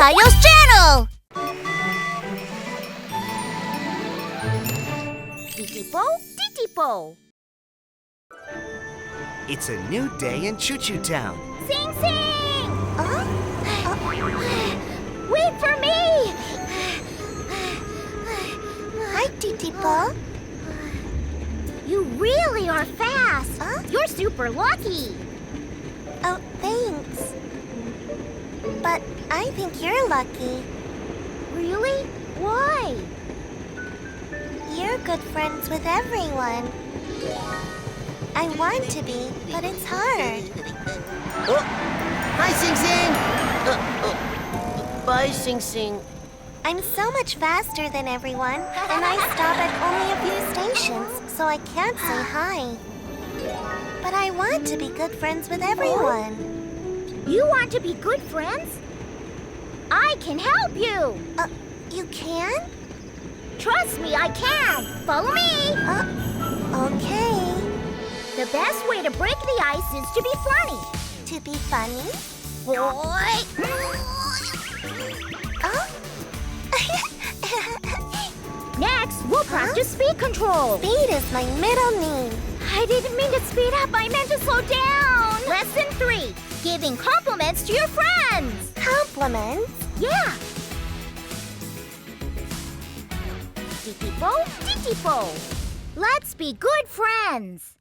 Tayo's channel! Titipo, Titipo! It's a new day in Choo Choo Town. Sing Sing! Wait for me! Hi, Titipo. You really are fast. You're super lucky. Oh, thanks. But I think you're lucky. Really? Why? You're good friends with everyone. I want to be, but it's hard. Oh, hi, Sing Sing. Bye, Sing Sing. I'm so much faster than everyone, and I stop at only a few stations, so I can't say hi. But I want to be good friends with everyone. You want to be good friends? I can help you. You can? Trust me, I can. Follow me. Okay. The best way to break the ice is to be funny. To be funny? Next, we'll practice speed control. Speed is my middle name. I didn't mean to speed up. I meant to slow down. Lesson 3. Giving compliments to your friends. Compliments? Yeah. Titipo, Titipo. Let's be good friends.